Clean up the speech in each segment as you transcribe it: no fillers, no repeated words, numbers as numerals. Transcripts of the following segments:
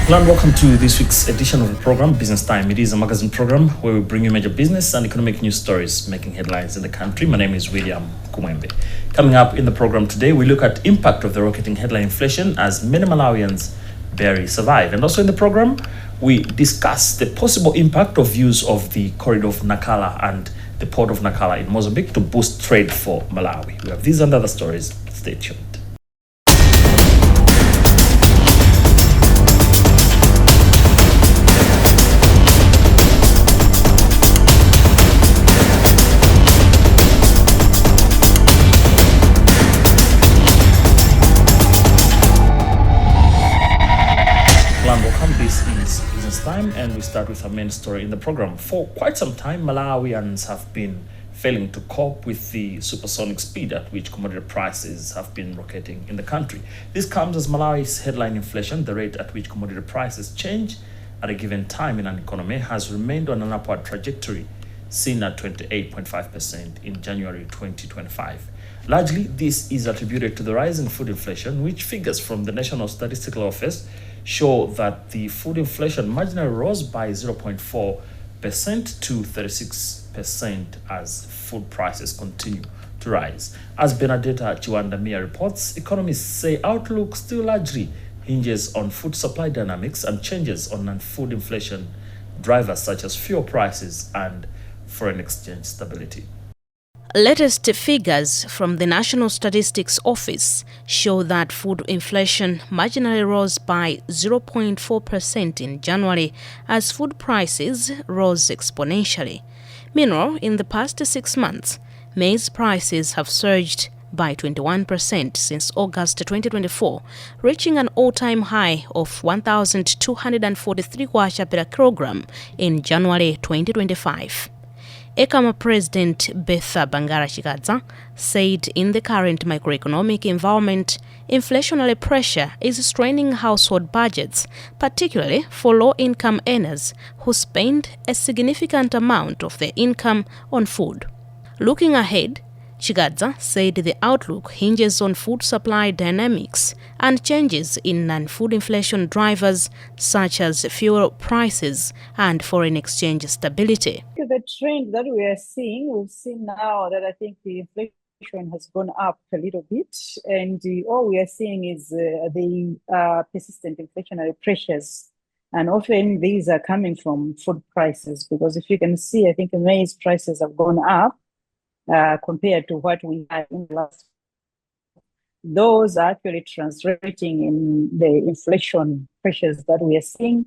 Hello and welcome to this week's edition of the program, Business Time. It is a magazine program where we bring you major business and economic news stories making headlines in the country. My name is William Kumwembe. Coming up in the program today, we look at impact of the rocketing headline inflation as many Malawians barely survive. And also in the program, we discuss the possible impact of use of the corridor of Nacala and the port of Nacala in Mozambique to boost trade for Malawi. We have these and other stories. Stay tuned. This is Business Time, and we start with our main story in the program. For quite some time, Malawians have been failing to cope with the supersonic speed at which commodity prices have been rocketing in the country. This comes as Malawi's headline inflation, the rate at which commodity prices change at a given time in an economy, has remained on an upward trajectory, seen at 28.5% in January 2025. Largely, this is attributed to the rise in food inflation, which figures from the National Statistical Office show that the food inflation marginally rose by 0.4% to 36% as food prices continue to rise. As Benedetta Chiwandamia reports, economists say outlook still largely hinges on food supply dynamics and changes on non-food inflation drivers such as fuel prices and foreign exchange stability. Latest figures from the National Statistics Office show that food inflation marginally rose by 0.4% in January as food prices rose exponentially. Meanwhile, in the past 6 months, maize prices have surged by 21% since August 2024, reaching an all-time high of 1,243 kwacha per kilogram in January 2025. ECAMA President Betha Bangara-Chikadza said in the current macroeconomic environment, inflationary pressure is straining household budgets, particularly for low-income earners who spend a significant amount of their income on food. Looking ahead, Chikadza said the outlook hinges on food supply dynamics and changes in non-food inflation drivers such as fuel prices and foreign exchange stability. The trend that we've seen now that I think the inflation has gone up a little bit, and all we are seeing is the persistent inflationary pressures. And often these are coming from food prices, because if you can see, I think maize prices have gone up compared to what we had in the last. Those are actually translating in the inflation pressures that we are seeing,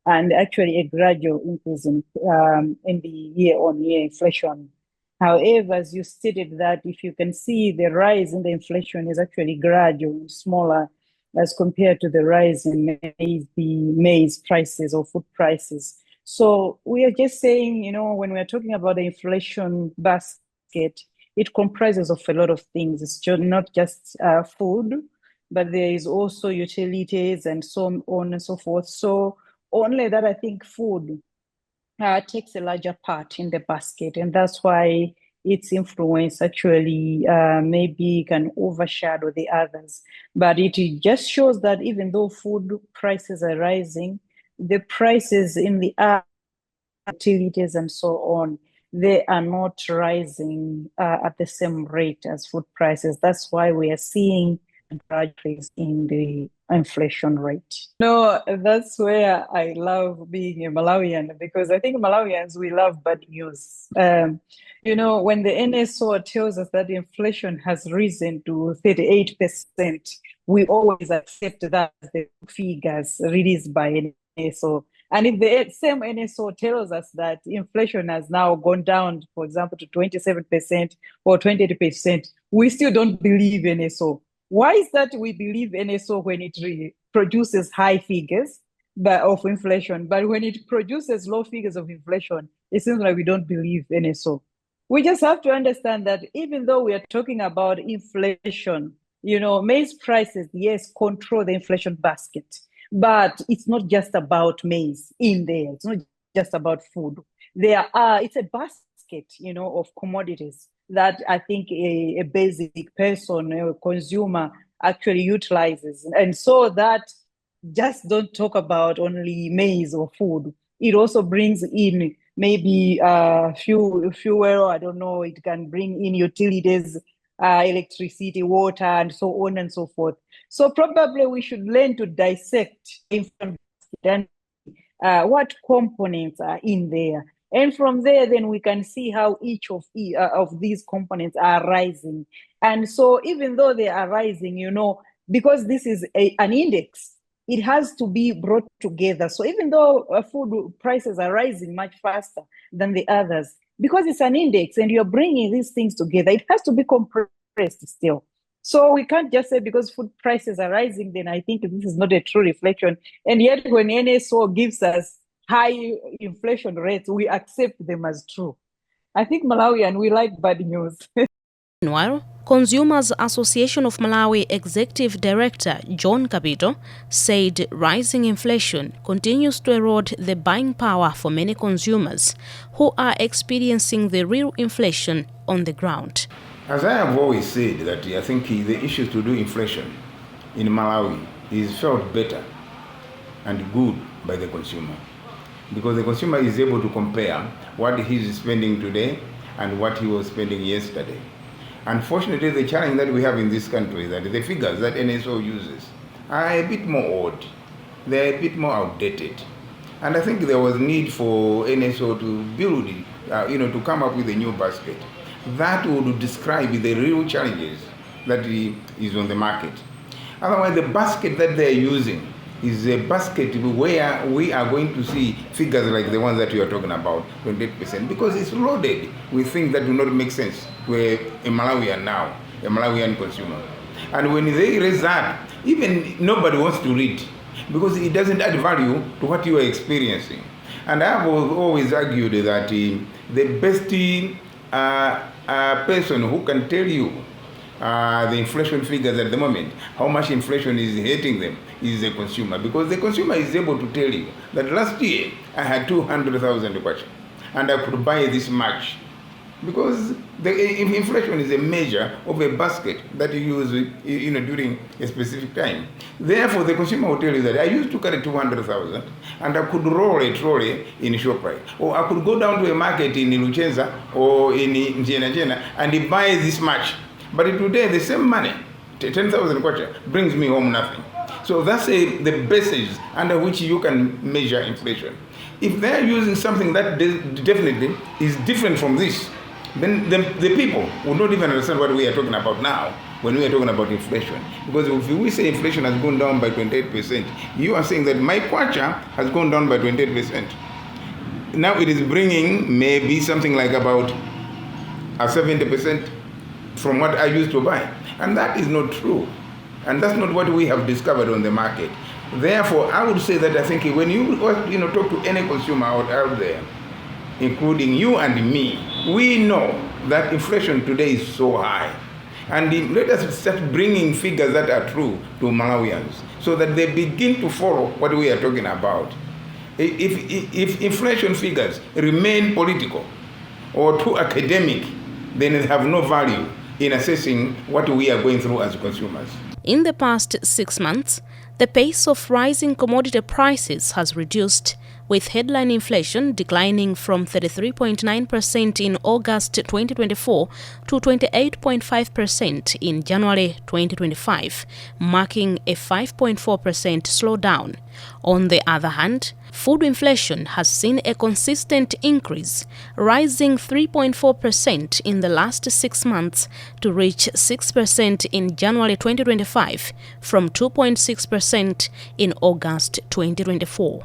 and actually a gradual increase in the year-on-year inflation. However, as you stated, that if you can see, the rise in the inflation is actually gradual and smaller as compared to the rise in the maize prices or food prices. So we are just saying, when we're talking about the inflation basket, it comprises of a lot of things. It's not just food, but there is also utilities and so on and so forth. So only that I think food takes a larger part in the basket, and that's why its influence actually maybe can overshadow the others. But it just shows that even though food prices are rising, the prices in the utilities and so on, they are not rising at the same rate as food prices. That's why we are seeing a increase in the inflation rate. No, that's where I love being a Malawian, because I think Malawians, we love bad news. When the NSO tells us that inflation has risen to 38%, we always accept that as the figures released by NSO. And if the same NSO tells us that inflation has now gone down, for example, to 27% or 28%, we still don't believe NSO. Why is that we believe NSO when it produces high figures of inflation, but when it produces low figures of inflation, it seems like we don't believe NSO? We just have to understand that even though we are talking about inflation, maize prices, yes, control the inflation basket. But it's not just about maize in there. It's not just about food. It's a basket, of commodities that I think a basic person, a consumer, actually utilizes. And so that just don't talk about only maize or food. It also brings in maybe fuel, I don't know, it can bring in utilities, electricity, water, and so on and so forth. So probably we should learn to dissect infant and what components are in there. And from there, then we can see how each of these components are rising. And so even though they are rising, because this is an index, it has to be brought together. So even though food prices are rising much faster than the others, because it's an index and you're bringing these things together, it has to be compressed still. So we can't just say because food prices are rising, then I think this is not a true reflection. And yet when NSO gives us high inflation rates, we accept them as true. I think Malawian, we like bad news. Meanwhile, Consumers Association of Malawi Executive Director John Capito said rising inflation continues to erode the buying power for many consumers who are experiencing the real inflation on the ground. As I have always said, that I think the issues to do inflation in Malawi is felt better and good by the consumer, because the consumer is able to compare what he is spending today and what he was spending yesterday. Unfortunately, the challenge that we have in this country is that the figures that NSO uses are a bit more odd. They're a bit more outdated. And I think there was need for NSO to build, to come up with a new basket that would describe the real challenges that is on the market. Otherwise, the basket that they're using is a basket where we are going to see figures like the ones that you are talking about, 28%, because it's loaded with things that do not make sense to a Malawian now, a Malawian consumer. And when they raise that, even nobody wants to read, because it doesn't add value to what you are experiencing. And I have always argued that the best person who can tell you the inflation figures at the moment, how much inflation is hitting them, is the consumer. Because the consumer is able to tell you that last year I had 200,000 kwacha and I could buy this much. Because the inflation is a measure of a basket that you use during a specific time. Therefore, the consumer will tell you that I used to carry 200,000 and I could roll a trolley in ShopRite. Or I could go down to a market in Luchenza or in Njena and buy this much. But today, the same money, 10,000 kwacha, brings me home nothing. So that's the basis under which you can measure inflation. If they're using something that definitely is different from this, then the people will not even understand what we are talking about now when we are talking about inflation. Because if we say inflation has gone down by 28%, you are saying that my kwacha has gone down by 28%. Now it is bringing maybe something like about 70% from what I used to buy. And that is not true. And that's not what we have discovered on the market. Therefore, I would say that I think when you talk to any consumer out there, including you and me, we know that inflation today is so high. And let us start bringing figures that are true to Malawians so that they begin to follow what we are talking about. If inflation figures remain political or too academic, then they have no value in assessing what we are going through as consumers. In the past 6 months, the pace of rising commodity prices has reduced, with headline inflation declining from 33.9% in August 2024 to 28.5% in January 2025, marking a 5.4% slowdown. On the other hand, food inflation has seen a consistent increase, rising 3.4% in the last 6 months to reach 6% in January 2025 from 2.6% in August 2024.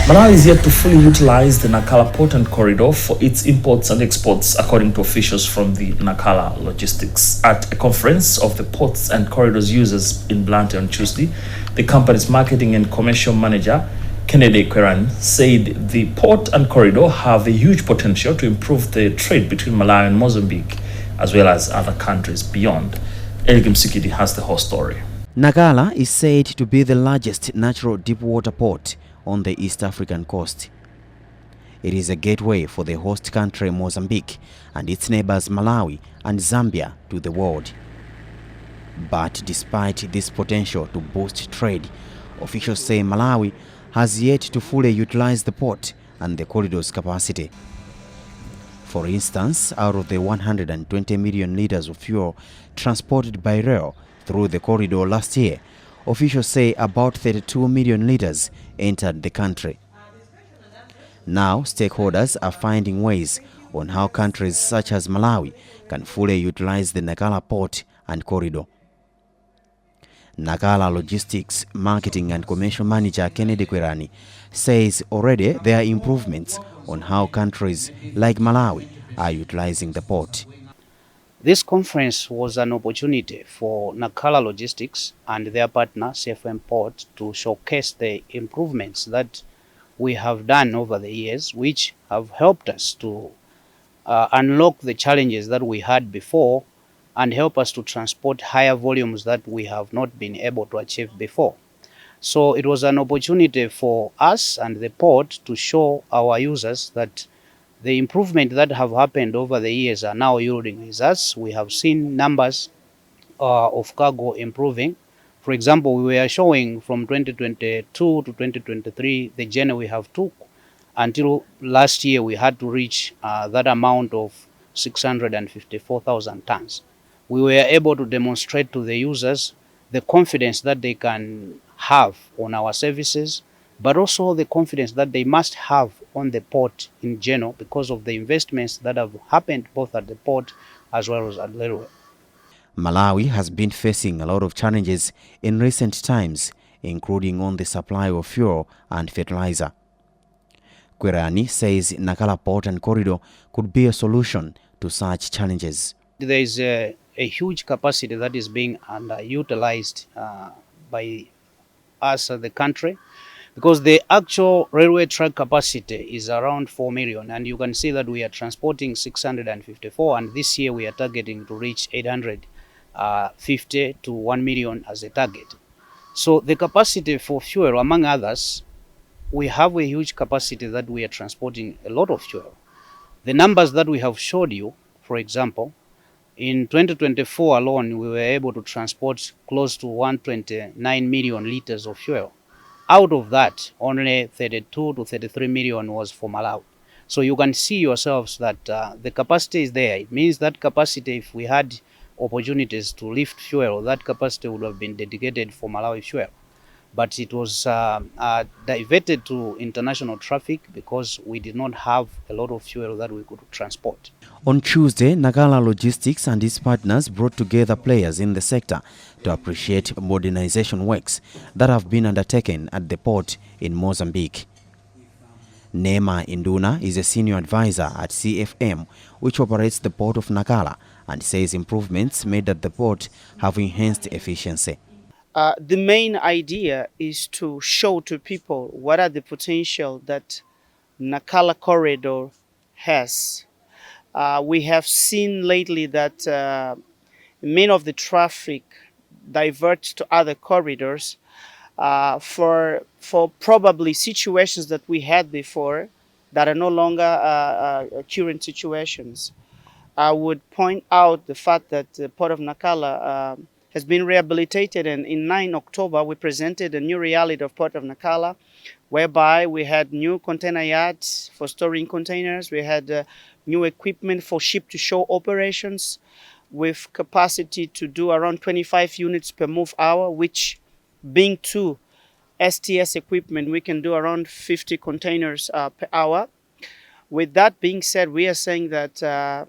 Malawi is yet to fully utilize the Nacala port and corridor for its imports and exports, according to officials from the Nacala Logistics. At a conference of the ports and corridors users in Blantyre on Tuesday, the company's marketing and commercial manager, Kennedy Kweran, said the port and corridor have a huge potential to improve the trade between Malawi and Mozambique, as well as other countries beyond. Eligim Sikidi has the whole story. Nacala is said to be the largest natural deep-water port on the East African coast. It is a gateway for the host country Mozambique and its neighbors Malawi and Zambia to the world. But despite this potential to boost trade, officials say Malawi has yet to fully utilize the port and the corridor's capacity. For instance, out of the 120 million liters of fuel transported by rail through the corridor last year, officials say about 32 million liters entered the country. Now, stakeholders are finding ways on how countries such as Malawi can fully utilize the Nacala port and corridor. Nacala Logistics Marketing and Commercial Manager Kennedy Kwerani says already there are improvements on how countries like Malawi are utilizing the port. This conference was an opportunity for Nacala Logistics and their partner CFM Port to showcase the improvements that we have done over the years, which have helped us to unlock the challenges that we had before and help us to transport higher volumes that we have not been able to achieve before. So it was an opportunity for us and the port to show our users that the improvement that have happened over the years are now yielding results. We have seen numbers of cargo improving. For example, we were showing from 2022 to 2023 the journey we have took. Until last year, we had to reach that amount of 654,000 tons. We were able to demonstrate to the users the confidence that they can have on our services, but also the confidence that they must have on the port in general because of the investments that have happened both at the port as well as at railway. Malawi has been facing a lot of challenges in recent times, including on the supply of fuel and fertilizer. Kwerani says Nacala Port and Corridor could be a solution to such challenges. There is a huge capacity that is being underutilized by us as the country, because the actual railway track capacity is around 4 million, and you can see that we are transporting 654, and this year we are targeting to reach 850 to 1 million as a target. So the capacity for fuel, among others, we have a huge capacity that we are transporting a lot of fuel. The numbers that we have showed you, for example, in 2024 alone, we were able to transport close to 129 million liters of fuel. Out of that, only 32 to 33 million was for Malawi. So you can see yourselves that the capacity is there. It means that capacity, if we had opportunities to lift fuel, that capacity would have been dedicated for Malawi fuel. But it was diverted to international traffic because we did not have a lot of fuel that we could transport. On Tuesday, Nacala Logistics and its partners brought together players in the sector to appreciate modernization works that have been undertaken at the port in Mozambique. Nema Induna is a senior advisor at CFM, which operates the port of Nacala, and says improvements made at the port have enhanced efficiency. The main idea is to show to people what are the potential that Nacala corridor has. We have seen lately that many of the traffic diverts to other corridors for probably situations that we had before that are no longer current situations. I would point out the fact that the Port of Nacala has been rehabilitated, and in 9 October we presented a new reality of Port of Nacala, whereby we had new container yards for storing containers, we had new equipment for ship-to-shore operations with capacity to do around 25 units per move hour, which being 2 STS equipment, we can do around 50 containers per hour. With that being said, we are saying that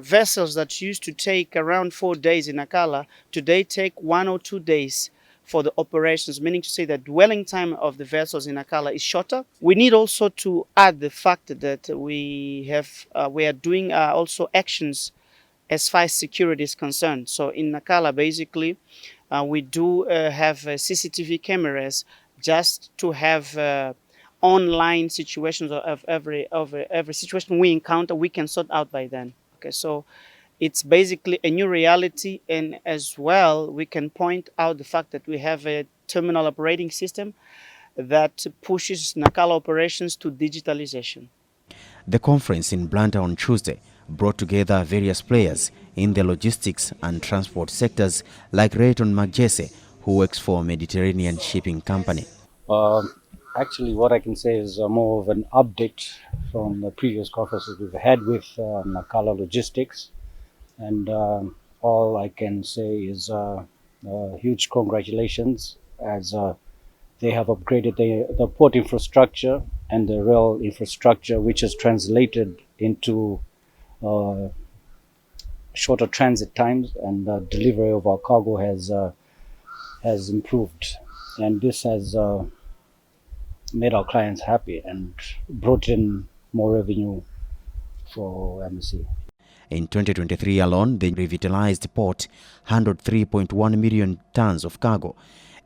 vessels that used to take around 4 days in Nacala today take 1 or 2 days for the operations, meaning to say that dwelling time of the vessels in Nacala is shorter. We need also to add the fact that we are doing also actions as far as security is concerned. So in Nacala, basically, we do have CCTV cameras just to have online situations of every situation we encounter, we can sort out by then. Okay, so it's basically a new reality, and as well, we can point out the fact that we have a terminal operating system that pushes Nacala operations to digitalization. The conference in Blantyre on Tuesday brought together various players in the logistics and transport sectors like Rayton McJesse, who works for Mediterranean Shipping Company. Actually, what I can say is more of an update from the previous conferences we've had with Nacala Logistics. And all I can say is huge congratulations as they have upgraded the port infrastructure and the rail infrastructure, which has translated into shorter transit times, and the delivery of our cargo has improved. And this has made our clients happy and brought in more revenue for MSC. In 2023 alone, the revitalized port handled 3.1 million tons of cargo,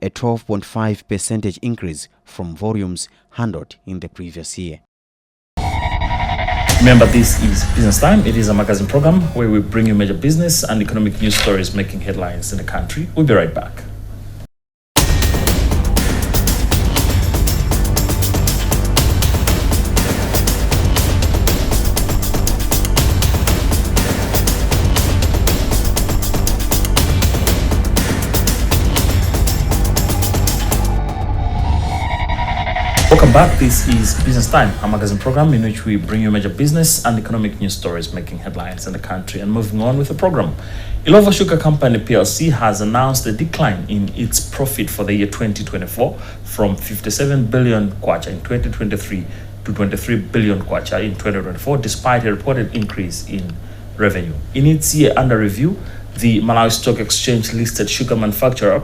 a 12.5% increase from volumes handled in the previous year. Remember, this is Business Time. It is a magazine program where we bring you major business and economic news stories making headlines in the country. We'll be right back. Welcome back. This is Business Time, a magazine program in which we bring you major business and economic news stories making headlines in the country. And moving on with the program, Illovo Sugar Company PLC has announced a decline in its profit for the year 2024 from 57 billion kwacha in 2023 to 23 billion kwacha in 2024, despite a reported increase in revenue. In its year under review, the Malawi Stock Exchange listed sugar manufacturer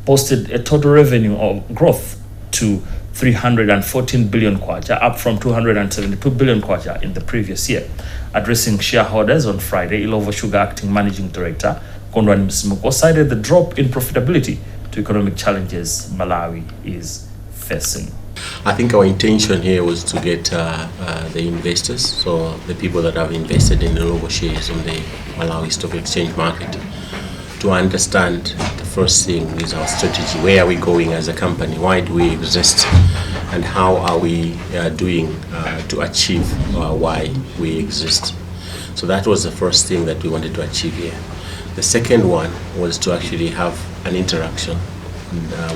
posted a total revenue of growth to 314 billion kwacha, up from 272 billion kwacha in the previous year. Addressing shareholders on Friday, Illovo Sugar Acting Managing Director Kondwani Msimuko cited the drop in profitability to economic challenges Malawi is facing. I think our intention here was to get the investors, so the people that have invested in Illovo shares on the Malawi Stock Exchange market, to understand the first thing is our strategy. Where are we going as a company? Why do we exist? And how are we doing to achieve why we exist? So that was the first thing that we wanted to achieve here. The second one was to actually have an interaction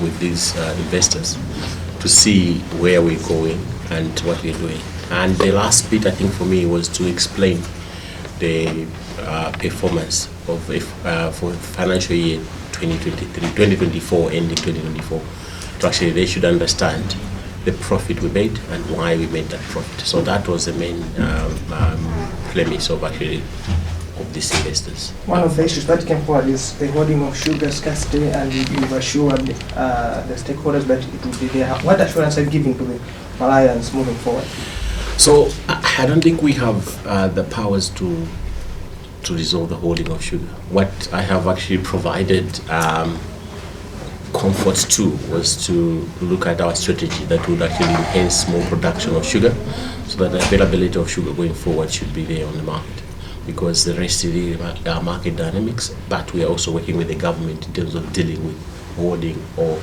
with these investors to see where we're going and what we're doing. And the last bit, I think, for me was to explain the performance of for financial year 2024 ending 2024. So actually they should understand the profit we made and why we made that profit. So that was the main premise of actually of these investors. One of the issues that came forward is the hoarding of sugar scarcity, and you've assured the stakeholders that it will be there. What assurance are you giving to the Malawians moving forward? So I don't think we have the powers to resolve the holding of sugar. What I have actually provided comfort to was to look at our strategy that would actually enhance more production of sugar, so that the availability of sugar going forward should be there on the market, because the rest of the market dynamics, but we are also working with the government in terms of dealing with hoarding or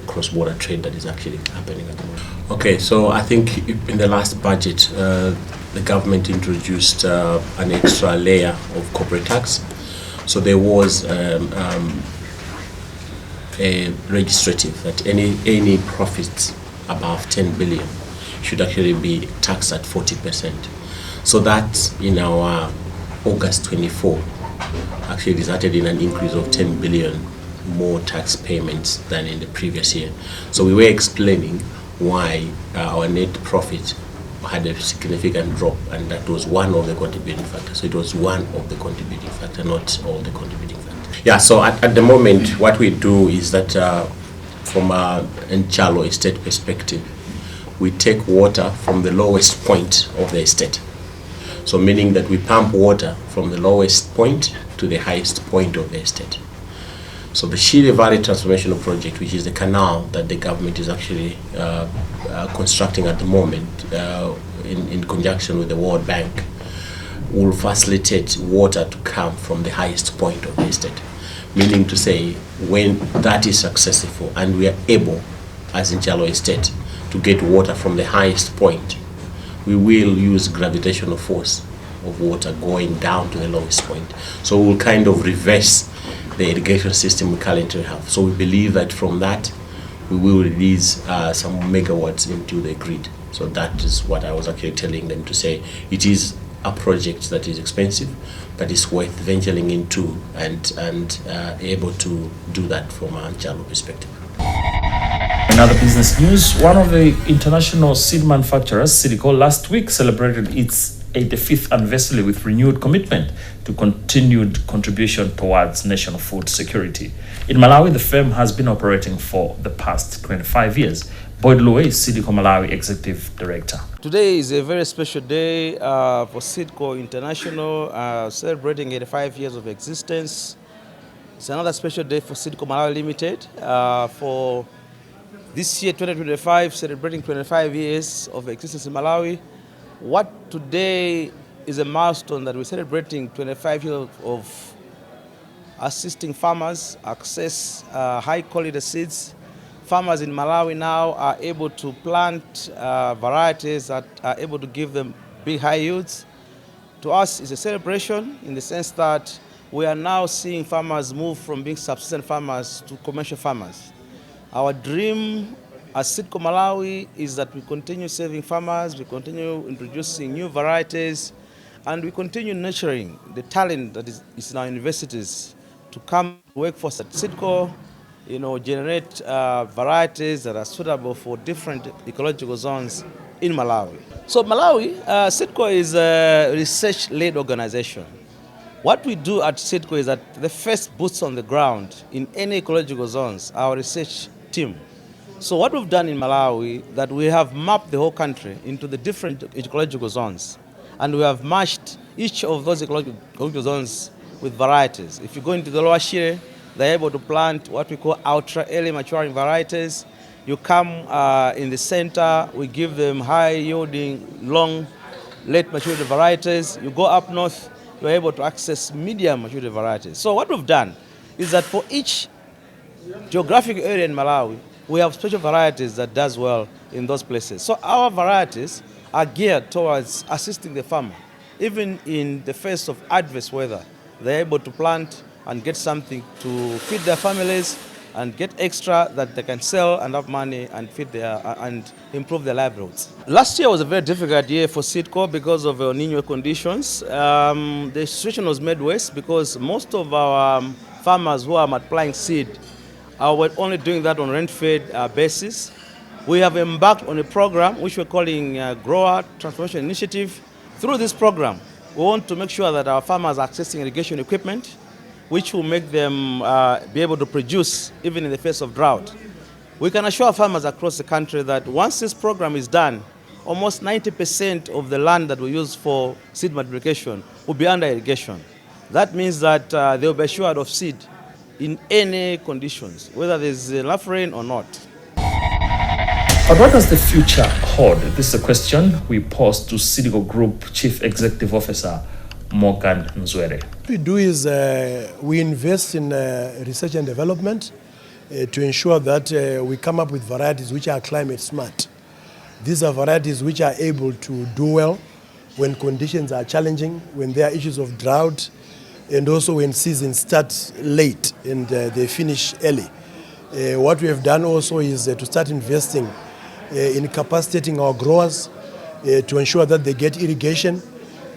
cross-border trade that is actually happening at the moment. Okay, so I think in the last budget, the government introduced an extra layer of corporate tax. So there was a registrative that any profits above 10 billion should actually be taxed at 40%. So that in our August 24 actually resulted in an increase of 10 billion more tax payments than in the previous year. So we were explaining why our net profit had a significant drop, and that was one of the contributing factors. So it was one of the contributing factors, not all the contributing factors. Yeah, so at the moment, what we do is that from a Nacala estate perspective, we take water from the lowest point of the estate. So meaning that we pump water from the lowest point to the highest point of the estate. So the Shire Valley Transformational Project, which is the canal that the government is actually constructing at the moment in conjunction with the World Bank, will facilitate water to come from the highest point of the estate. Meaning to say, when that is successful and we are able, as in Nacala Estate, to get water from the highest point, we will use gravitational force of water going down to the lowest point. So we'll kind of reverse the irrigation system we currently have. So we believe that from that, we will release some megawatts into the grid. So that is what I was actually telling them to say. It is a project that is expensive, but it's worth venturing into and able to do that from a Nacala perspective. In other business news, one of the international seed manufacturers, Illovo, last week celebrated its 85th anniversary with renewed commitment to continued contribution towards national food security. In Malawi, the firm has been operating for the past 25 years. Boyd Lowe is Illovo Malawi Executive Director. Today is a very special day for Illovo International, celebrating 85 years of existence. It's another special day for Illovo Malawi Limited for this year, 2025, celebrating 25 years of existence in Malawi. What today is a milestone that we're celebrating 25 years of assisting farmers access high-quality seeds. Farmers in Malawi now are able to plant varieties that are able to give them big high yields. To us, it's a celebration in the sense that we are now seeing farmers move from being subsistence farmers to commercial farmers. Our dream as Illovo Malawi is that we continue serving farmers, we continue introducing new varieties, and we continue nurturing the talent that is in our universities to come work for us at Illovo, generate varieties that are suitable for different ecological zones in Malawi. So Malawi, Illovo is a research-led organization. What we do at Illovo is that the first boots on the ground in any ecological zones, our research team. So what we've done in Malawi, that we have mapped the whole country into the different ecological zones, and we have matched each of those ecological zones with varieties. If you go into the lower Shire, they're able to plant what we call ultra early maturing varieties. You come in the center, we give them high yielding, long, late maturity varieties. You go up north, you're able to access medium maturity varieties. So what we've done is that for each geographic area in Malawi, we have special varieties that does well in those places. So our varieties are geared towards assisting the farmer. Even in the face of adverse weather, they're able to plant and get something to feed their families and get extra that they can sell and have money and feed and improve their livelihoods. Last year was a very difficult year for Illovo because of El Niño conditions. The situation was made worse because most of our farmers who are multiplying seed were only doing that on rent-fed basis. We have embarked on a program which we're calling Grower Transformation Initiative. Through this program, we want to make sure that our farmers are accessing irrigation equipment, which will make them be able to produce even in the face of drought. We can assure farmers across the country that once this program is done, almost 90% of the land that we use for seed multiplication will be under irrigation. That means that they will be assured of seed in any conditions, whether there's enough rain or not. But what does the future hold? This is a question we posed to Illovo Group Chief Executive Officer Morgan Nzwere. What we do is we invest in research and development to ensure that we come up with varieties which are climate smart. These are varieties which are able to do well when conditions are challenging, when there are issues of drought, and also when seasons start late and they finish early. What we have done also is to start investing in capacitating our growers to ensure that they get irrigation,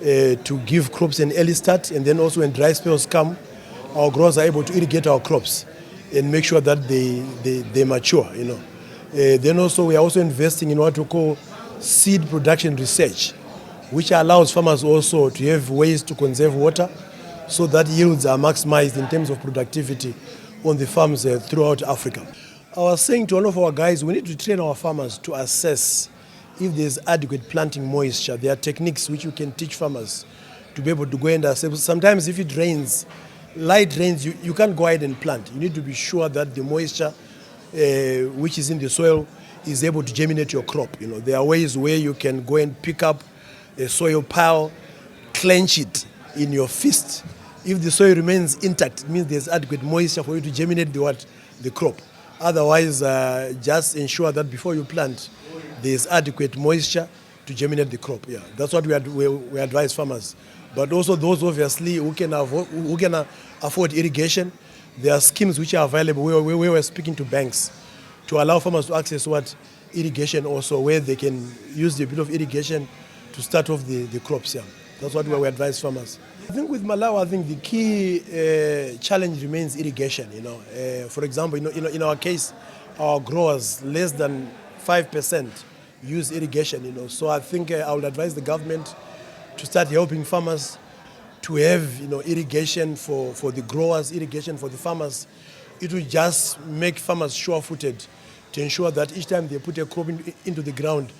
to give crops an early start, and then also when dry spells come, our growers are able to irrigate our crops and make sure that they mature. Then also we are also investing in what we call seed production research, which allows farmers also to have ways to conserve water so that yields are maximized in terms of productivity on the farms throughout Africa. I was saying to all of our guys, we need to train our farmers to assess if there's adequate planting moisture. There are techniques which you can teach farmers to be able to go and assess. Sometimes if it rains, light rains, you can't go ahead and plant. You need to be sure that the moisture which is in the soil is able to germinate your crop. There are ways where you can go and pick up a soil pile, clench it in your fist. If the soil remains intact, it means there's adequate moisture for you to germinate the crop. Otherwise, just ensure that before you plant, there's adequate moisture to germinate the crop. Yeah, that's what we advise farmers but also those obviously who can afford irrigation. There are schemes which are available where we're speaking to banks to allow farmers to access irrigation also, where they can use the bit of irrigation to start off the crops. Yeah. That's what we advise farmers. I think with Malawi, I think the key challenge remains irrigation. For example, in our case, our growers, less than 5% use irrigation. So I think I would advise the government to start helping farmers to have irrigation for the growers, irrigation for the farmers. It will just make farmers sure-footed to ensure that each time they put a crop into the ground,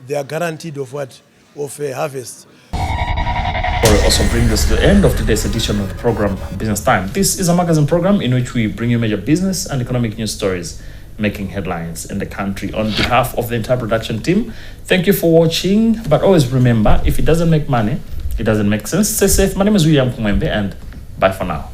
they are guaranteed of a harvest. Will also brings us to the end of today's edition of the program Business Time. This is a magazine program in which we bring you major business and economic news stories making headlines in the country. On behalf of the entire production team, thank you for watching. But always remember, if it doesn't make money, it doesn't make sense. Stay safe. My name is Kumwembe, and bye for now.